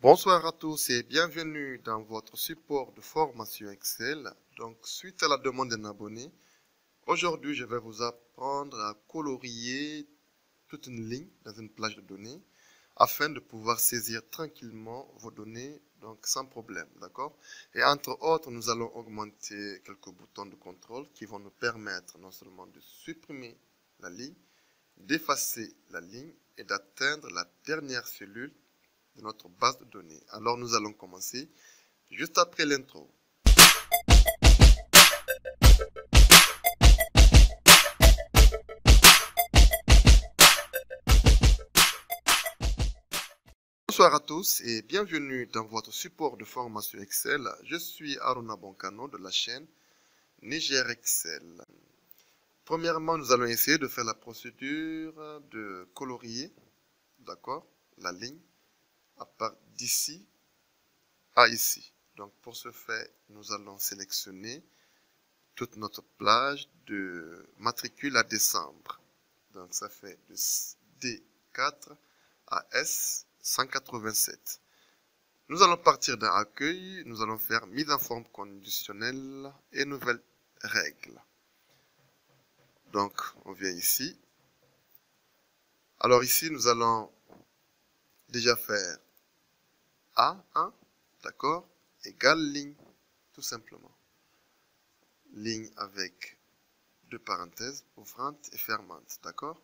Bonsoir à tous et bienvenue dans votre support de formation Excel. Donc, suite à la demande d'un abonné, aujourd'hui je vais vous apprendre à colorier toute une ligne dans une plage de données afin de pouvoir saisir tranquillement vos données, donc sans problème, d'accord? Et entre autres, nous allons augmenter quelques boutons de contrôle qui vont nous permettre non seulement de supprimer la ligne, d'effacer la ligne et d'atteindre la dernière cellule de notre base de données. Alors nous allons commencer juste après l'intro. Bonsoir à tous et bienvenue dans votre support de formation Excel. Je suis Aruna Bonkano de la chaîne Niger Excel. Premièrement, nous allons essayer de faire la procédure de colorier, d'accord, la ligne à part d'ici à ici. Donc pour ce faire, nous allons sélectionner toute notre plage de matricule à décembre. Donc ça fait de D4 à S187. Nous allons partir d'un accueil, nous allons faire mise en forme conditionnelle et nouvelles règles. Donc on vient ici. Alors ici nous allons déjà faire A1, d'accord, égale ligne, tout simplement. Ligne avec deux parenthèses, ouvrantes et fermantes, d'accord?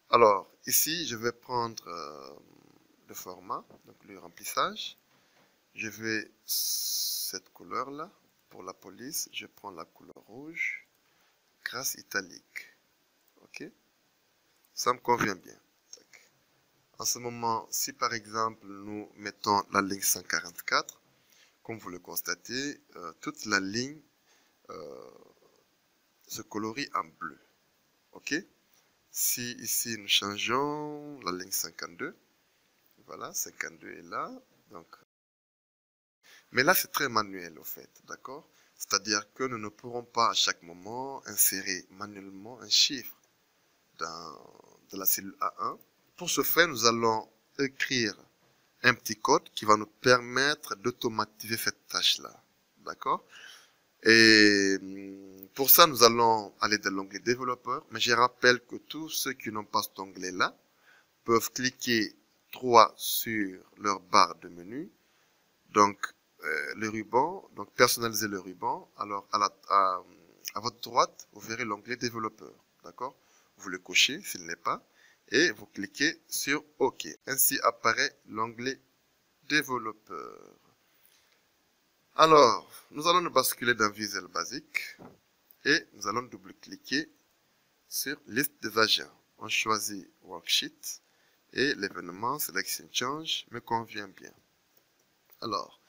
Alors, ici, je vais prendre le format, donc le remplissage. Je vais cette couleur-là, pour la police, je prends la couleur rouge, grâce italique, ok? Ça me convient bien. En ce moment, si par exemple, nous mettons la ligne 144, comme vous le constatez, toute la ligne se colorie en bleu. Ok? Si ici nous changeons la ligne 52, voilà, 52 est là. Donc. Mais là, c'est très manuel au fait, d'accord? C'est-à-dire que nous ne pourrons pas à chaque moment insérer manuellement un chiffre dans la cellule A1. Pour ce faire, nous allons écrire un petit code qui va nous permettre d'automatiser cette tâche-là, d'accord? Et pour ça, nous allons aller dans l'onglet développeur. Mais je rappelle que tous ceux qui n'ont pas cet onglet-là peuvent cliquer droit sur leur barre de menu. Donc, le ruban, donc personnaliser le ruban. Alors, à votre droite, vous verrez l'onglet développeur. D'accord? Vous le cochez s'il n'est pas. Et vous cliquez sur OK. Ainsi apparaît l'onglet développeur. Alors, nous allons nous basculer dans Visual Basic et nous allons double-cliquer sur Liste des agents. On choisit Worksheet et l'événement Selection Change me convient bien. Alors,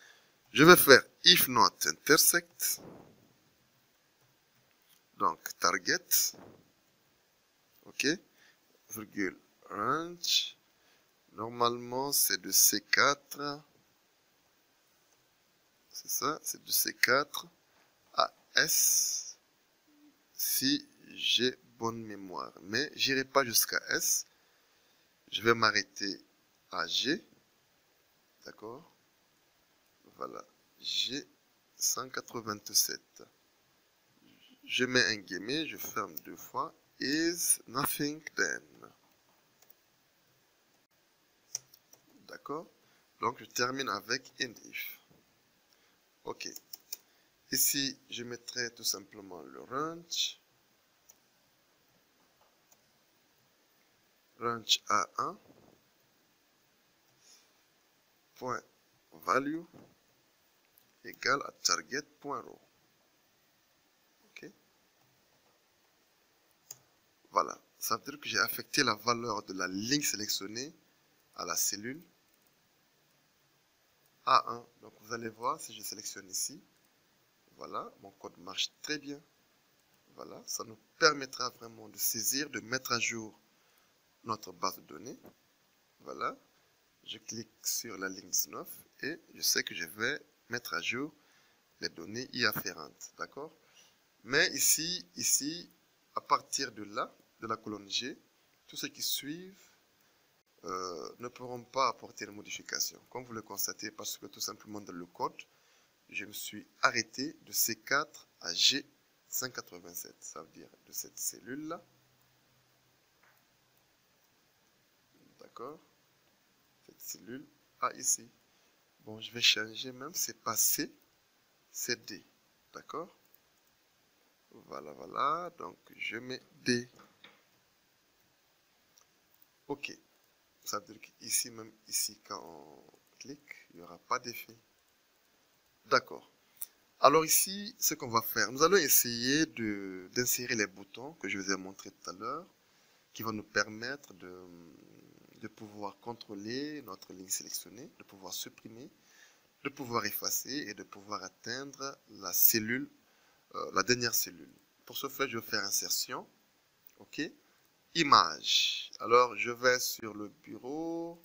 je vais faire If Not Intersect, donc Target, ok, virgule Range, normalement c'est de C4, c'est ça, c'est de C4 à S, si j'ai bonne mémoire. Mais j'irai pas jusqu'à S. Je vais m'arrêter à G. D'accord? Voilà. G 187. Je mets un guillemot, je ferme deux fois. Is nothing then. D'accord? Donc je termine avec in if. Ok. Ici, je mettrai tout simplement le range. Range A1. Point value égale à target.row. Ok. Voilà. Ça veut dire que j'ai affecté la valeur de la ligne sélectionnée à la cellule A1. Donc vous allez voir si je sélectionne ici. Voilà, mon code marche très bien. Voilà, ça nous permettra vraiment de saisir, de mettre à jour notre base de données. Voilà, je clique sur la ligne 19 et je sais que je vais mettre à jour les données y afférentes. D'accord? Mais ici, à partir de là, de la colonne G, tous ceux qui suivent ne pourront pas apporter de modification, comme vous le constatez, parce que tout simplement dans le code, je me suis arrêté de C4 à G187, ça veut dire de cette cellule-là. D'accord? Cette cellule A ici. Bon, je vais changer même, c'est pas C, c'est D. D'accord? Voilà, voilà. Donc, je mets D. OK. Ça veut dire qu'ici, même ici, quand on clique, il n'y aura pas d'effet. D'accord. Alors ici, ce qu'on va faire, nous allons essayer d'insérer les boutons que je vous ai montré tout à l'heure, qui vont nous permettre de pouvoir contrôler notre ligne sélectionnée, de pouvoir supprimer, de pouvoir effacer et de pouvoir atteindre la cellule, la dernière cellule. Pour ce faire, je vais faire insertion, OK, image. Alors, je vais sur le bureau,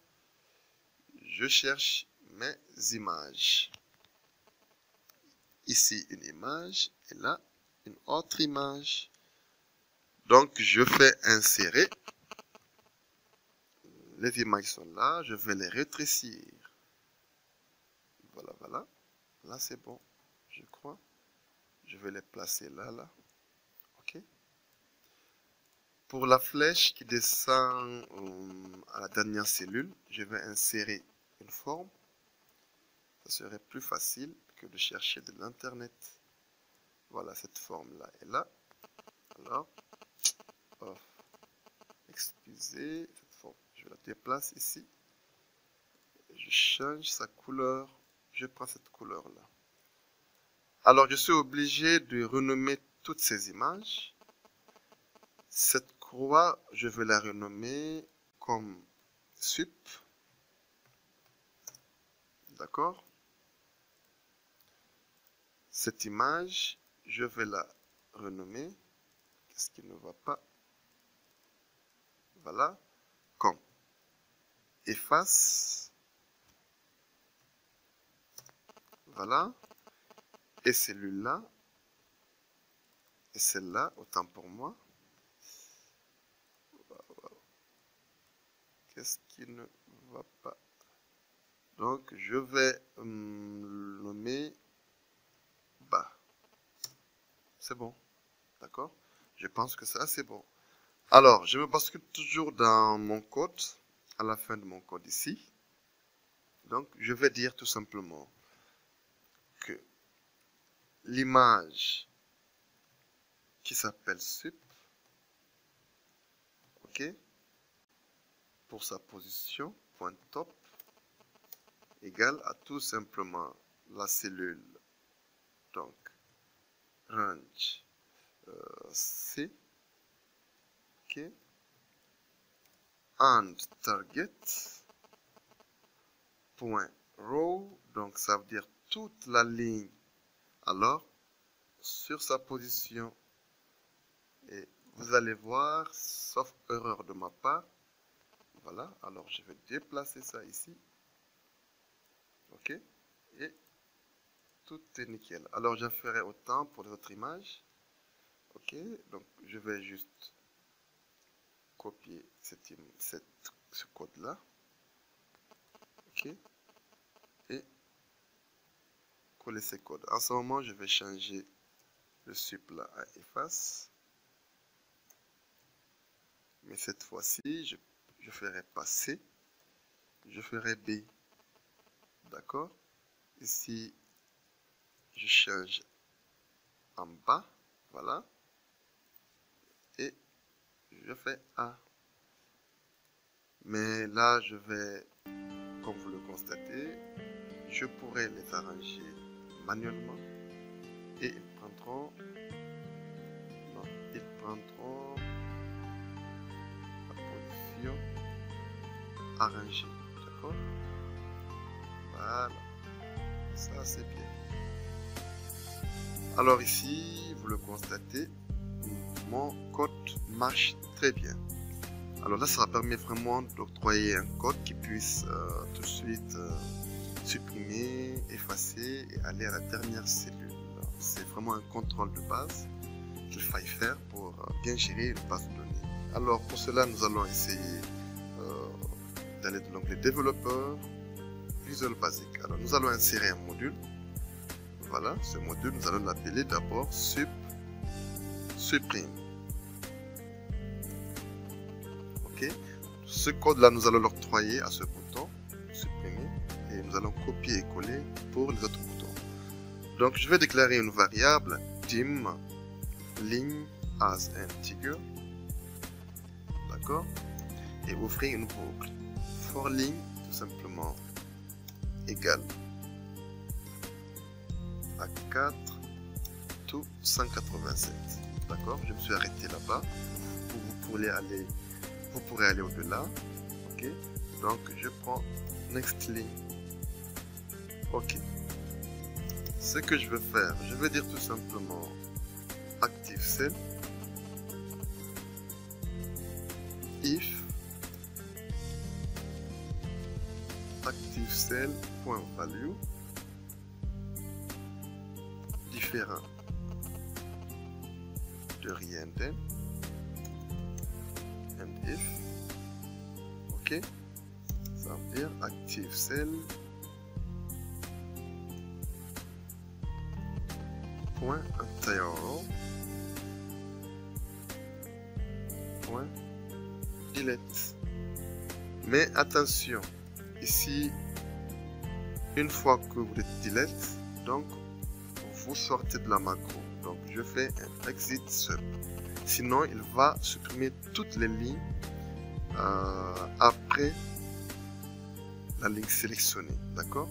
je cherche mes images. Ici, une image et là, une autre image. Donc, je fais insérer. Les images sont là, je vais les rétrécir. Voilà, voilà. Là, c'est bon, je crois. Je vais les placer là, là. OK. Pour la flèche qui descend à la dernière cellule, je vais insérer une forme. Ça serait plus facile que de chercher de l'internet. Voilà, cette forme-là est là. Alors, oh, excusez, cette forme, je la déplace ici. Je change sa couleur. Je prends cette couleur-là. Alors, je suis obligé de renommer toutes ces images. Cette croix, je vais la renommer comme sup. D'accord? Cette image, je vais la renommer. Qu'est-ce qui ne va pas? Voilà. Comme efface. Voilà. Et celui-là. Et celle-là, autant pour moi. Qu'est-ce qui ne va pas? Donc, je vais nommer bas. C'est bon. D'accord? Je pense que ça, c'est bon. Alors, je me bascule toujours dans mon code, à la fin de mon code ici. Donc, je vais dire tout simplement que l'image qui s'appelle sup, OK, pour sa position, point top, égale à tout simplement la cellule, donc, range C, OK, and target, point row, donc ça veut dire toute la ligne, alors, sur sa position, et vous allez voir, sauf erreur de ma part, voilà, alors je vais déplacer ça ici, OK, et tout est nickel. Alors je ferai autant pour les autres images, OK, donc je vais juste copier ce code-là, OK, et coller ces codes. En ce moment, je vais changer le sup là à efface, mais cette fois-ci, je ferai pas C, je ferai B. D'accord? Ici, je change en bas, voilà, et je fais A. Mais là, je vais, comme vous le constatez, je pourrais les arranger manuellement et ils prendront la position arrangée, d'accord? Voilà, ça c'est bien. Alors ici, vous le constatez, mon code marche très bien. Alors là, ça permet vraiment d'octroyer un code qui puisse tout de suite supprimer, effacer et aller à la dernière cellule. C'est vraiment un contrôle de base qu'il faille faire pour bien gérer une base de données. Alors pour cela, nous allons essayer d'aller de l'onglet développeur, Visual Basic. Alors nous allons insérer un module. Voilà, ce module, nous allons l'appeler d'abord supprime. Ok, ce code-là, nous allons l'octroyer à ce bouton, supprimer, et nous allons copier et coller pour les autres boutons. Donc je vais déclarer une variable dim ling as integer, d'accord, et ouvrir une boucle for ling tout simplement égale à 4 to 187. D'accord, je me suis arrêté là-bas. Vous pourrez aller au-delà. Ok, donc je prends next line. Ok, ce que je veux faire, je vais dire tout simplement active cell if active cell.value différent de rien d'un and if. Ok, ça veut dire active cell point entire point delete. Mais attention, ici une fois que vous êtes delete, donc vous sortez de la macro. Donc je fais un exit sub, sinon il va supprimer toutes les lignes après la ligne sélectionnée. D'accord,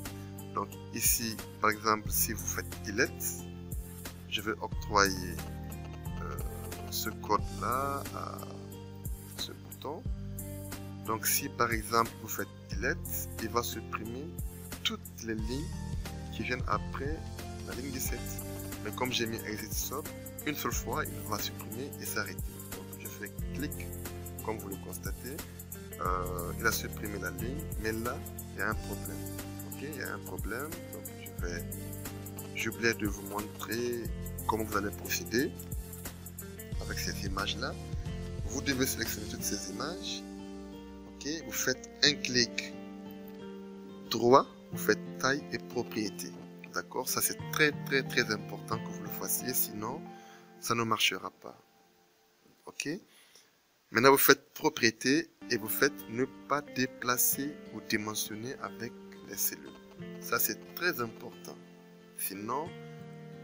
donc ici par exemple si vous faites delete, je vais octroyer ce code là à ce bouton. Donc si par exemple vous faites delete, il va supprimer toutes les lignes qui viennent après la ligne 17. Mais comme j'ai mis exit sub, une seule fois il va supprimer et s'arrêter. Donc je fais clic, comme vous le constatez, il a supprimé la ligne, mais là il y a un problème. Ok, il y a un problème, donc j'oubliais de vous montrer comment vous allez procéder avec ces images là. Vous devez sélectionner toutes ces images. Ok, vous faites un clic droit, vous faites taille et propriété. D'accord, ça c'est très important que vous le fassiez, sinon ça ne marchera pas. Ok, maintenant vous faites propriété et vous faites ne pas déplacer ou dimensionner avec les cellules. Ça c'est très important, sinon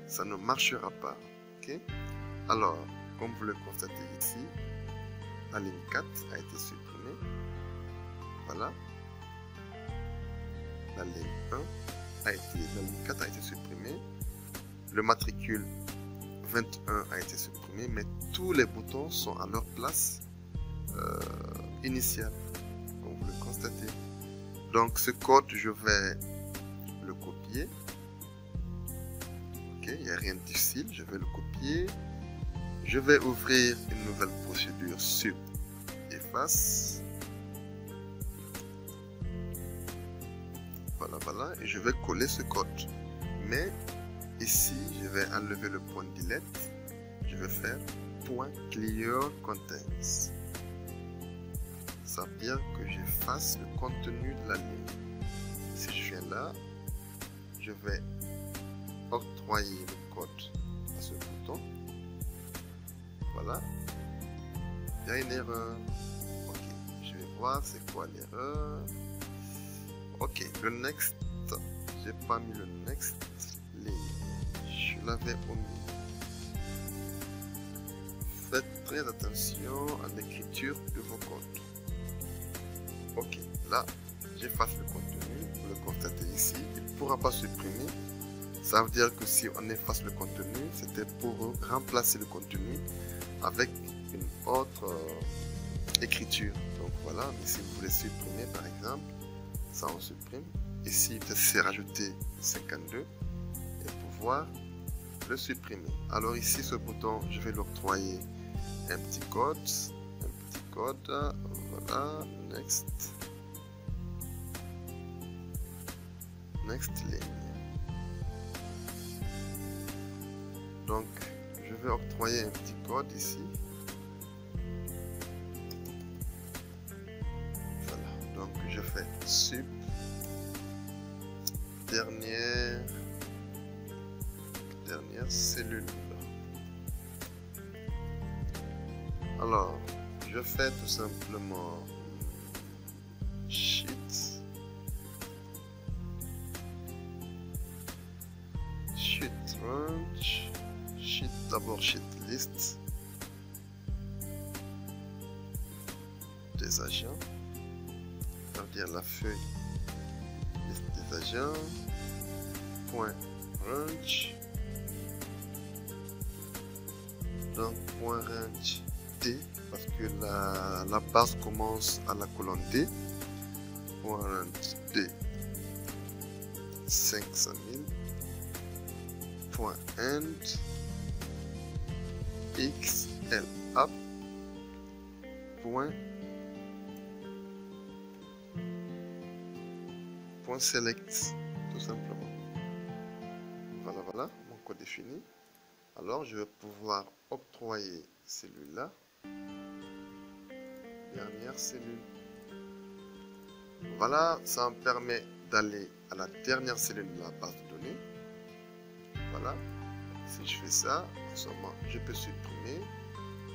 ça ne marchera pas. Ok, alors comme vous le constatez ici, la ligne 4 a été supprimée. Voilà, la ligne 1 la ligne 4 a été supprimée, le matricule 21 a été supprimé, mais tous les boutons sont à leur place initiale, comme vous le constatez. Donc ce code, je vais le copier. Ok, il n'y a rien de difficile, je vais le copier. Je vais ouvrir une nouvelle procédure sub efface. Voilà, et je vais coller ce code. Mais ici, je vais enlever le point delete. Je vais faire point clear contents. Ça veut dire que j'efface le contenu de la ligne. Si je viens là, je vais octroyer le code à ce bouton. Voilà, il y a une erreur. Ok, je vais voir c'est quoi l'erreur. Ok, le next, j'ai pas mis le next ligne, je l'avais omis. Faites très attention à l'écriture de vos codes. Ok, là, j'efface le contenu, vous le constatez ici, il ne pourra pas supprimer. Ça veut dire que si on efface le contenu, c'était pour remplacer le contenu avec une autre écriture. Donc voilà, mais si vous voulez supprimer par exemple, ça on supprime. Ici, c'est rajouter 52 et pouvoir le supprimer. Alors ici, ce bouton, je vais l'octroyer un petit code. Voilà, next ligne. Donc, je vais octroyer un petit code ici. Voilà, donc je sup, dernière cellule. Alors, je fais tout simplement sheet, range, sheet, d'abord sheet list des agents, ça veut dire la feuille liste des agents, point range, donc point range D, parce que la base commence à la colonne D, point range D 500 000, point end XL up, point select, tout simplement. Voilà, mon code est fini. Alors je vais pouvoir octroyer celui-là, dernière cellule. Voilà, ça me permet d'aller à la dernière cellule de la base de données. Voilà, si je fais ça, en ce moment, je peux supprimer,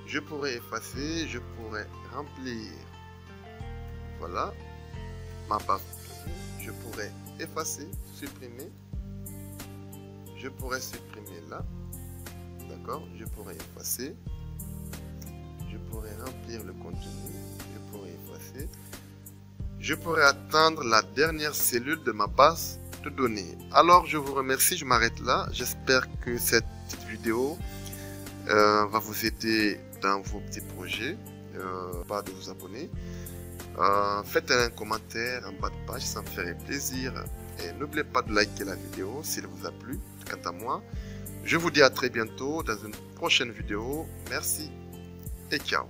je pourrais effacer, je pourrais remplir. Voilà, ma base de données, je pourrais effacer, supprimer, je pourrais supprimer là, d'accord, je pourrais effacer, je pourrais remplir le contenu, je pourrais effacer, je pourrais atteindre la dernière cellule de ma base de données. Alors je vous remercie, je m'arrête là. J'espère que cette petite vidéo va vous aider dans vos petits projets. Pas de vous abonner. Faites un commentaire en bas de page, ça me ferait plaisir. Et n'oubliez pas de liker la vidéo s'il vous a plu. Quant à moi, je vous dis à très bientôt dans une prochaine vidéo. Merci et ciao.